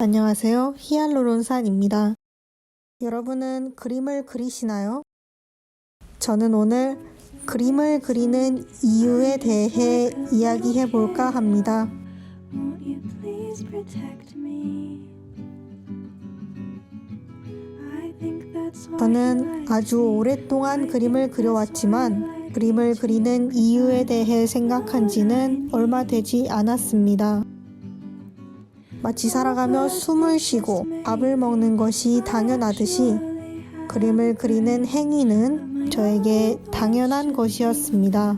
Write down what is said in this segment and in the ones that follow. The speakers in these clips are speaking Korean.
안녕하세요. 히알루론산입니다. 여러분은 그림을 그리시나요? 저는 오늘 그림을 그리는 이유에 대해 이야기해 볼까 합니다. 저는 아주 오랫동안 그림을 그려왔지만 그림을 그리는 이유에 대해 생각한 지는 얼마 되지 않았습니다. 마치 살아가며 숨을 쉬고 밥을 먹는 것이 당연하듯이 그림을 그리는 행위는 저에게 당연한 것이었습니다.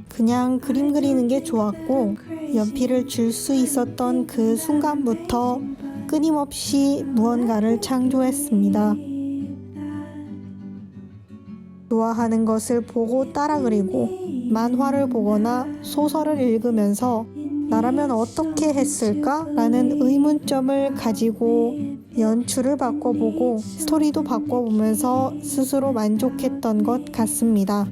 그냥 그림 그리는 게 좋았고 연필을 줄 수 있었던 그 순간부터 끊임없이 무언가를 창조했습니다. 좋아하는 것을 보고 따라 그리고 만화를 보거나 소설을 읽으면서 나라면 어떻게 했을까? 라는 의문점을 가지고 연출을 바꿔보고 스토리도 바꿔보면서 스스로 만족했던 것 같습니다.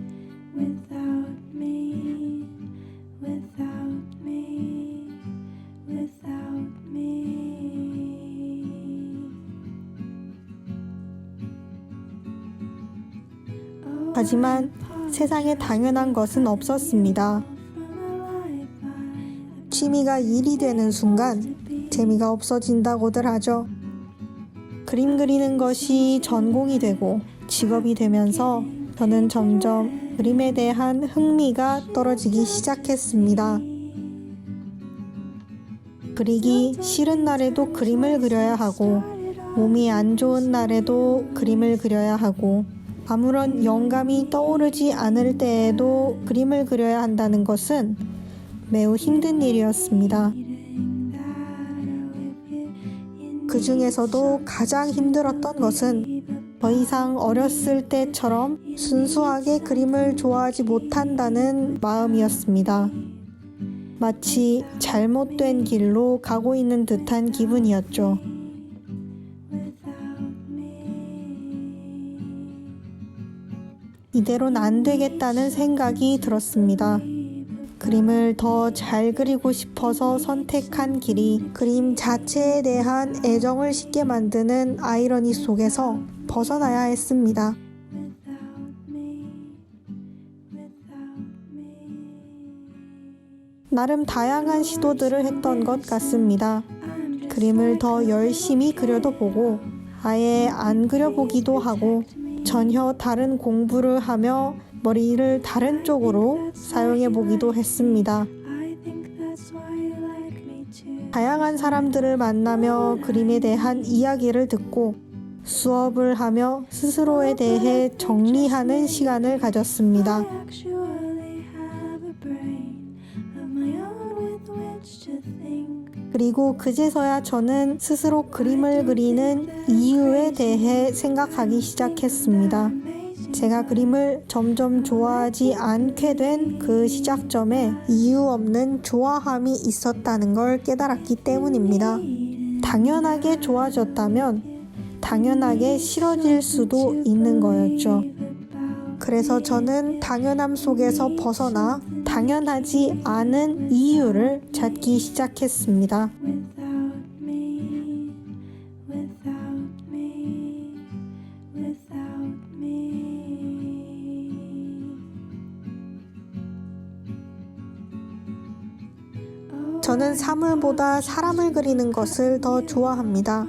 하지만 세상에 당연한 것은 없었습니다. 취미가 일이 되는 순간 재미가 없어진다고들 하죠. 그림 그리는 것이 전공이 되고 직업이 되면서 저는 점점 그림에 대한 흥미가 떨어지기 시작했습니다. 그리기 싫은 날에도 그림을 그려야 하고 몸이 안 좋은 날에도 그림을 그려야 하고 아무런 영감이 떠오르지 않을 때에도 그림을 그려야 한다는 것은 매우 힘든 일이었습니다. 그 중에서도 가장 힘들었던 것은 더 이상 어렸을 때처럼 순수하게 그림을 좋아하지 못한다는 마음이었습니다. 마치 잘못된 길로 가고 있는 듯한 기분이었죠. 이대로는 안 되겠다는 생각이 들었습니다. 그림을 더 잘 그리고 싶어서 선택한 길이 그림 자체에 대한 애정을 식게 만드는 아이러니 속에서 벗어나야 했습니다. 나름 다양한 시도들을 했던 것 같습니다. 그림을 더 열심히 그려도 보고 아예 안 그려보기도 하고 전혀 다른 공부를 하며 머리를 다른 쪽으로 사용해 보기도 했습니다. 다양한 사람들을 만나며 그림에 대한 이야기를 듣고 수업을 하며 스스로에 대해 정리하는 시간을 가졌습니다. 그리고 그제서야 저는 스스로 그림을 그리는 이유에 대해 생각하기 시작했습니다. 제가 그림을 점점 좋아하지 않게 된 그 시작점에 이유 없는 좋아함이 있었다는 걸 깨달았기 때문입니다. 당연하게 좋아졌다면 당연하게 싫어질 수도 있는 거였죠. 그래서 저는 당연함 속에서 벗어나 당연하지 않은 이유를 찾기 시작했습니다. 저는 사물보다 사람을 그리는 것을 더 좋아합니다.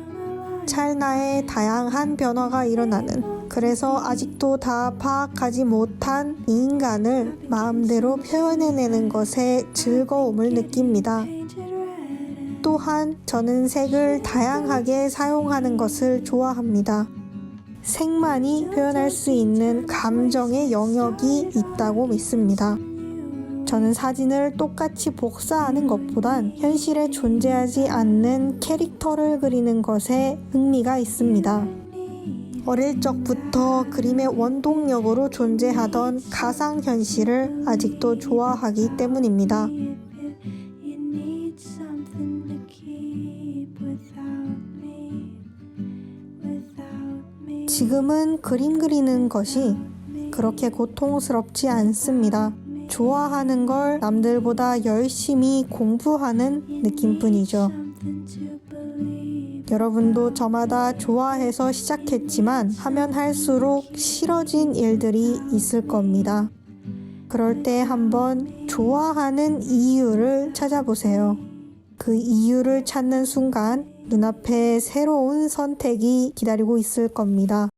찰나에 다양한 변화가 일어나는, 그래서 아직도 다 파악하지 못한 이 인간을 마음대로 표현해내는 것에 즐거움을 느낍니다. 또한 저는 색을 다양하게 사용하는 것을 좋아합니다. 색만이 표현할 수 있는 감정의 영역이 있다고 믿습니다. 저는 사진을 똑같이 복사하는 것보단 현실에 존재하지 않는 캐릭터를 그리는 것에 흥미가 있습니다. 어릴 적부터 그림의 원동력으로 존재하던 가상현실을 아직도 좋아하기 때문입니다. 지금은 그림 그리는 것이 그렇게 고통스럽지 않습니다. 좋아하는 걸 남들보다 열심히 공부하는 느낌뿐이죠. 여러분도 저마다 좋아해서 시작했지만 하면 할수록 싫어진 일들이 있을 겁니다. 그럴 때 한번 좋아하는 이유를 찾아보세요. 그 이유를 찾는 순간 눈앞에 새로운 선택이 기다리고 있을 겁니다.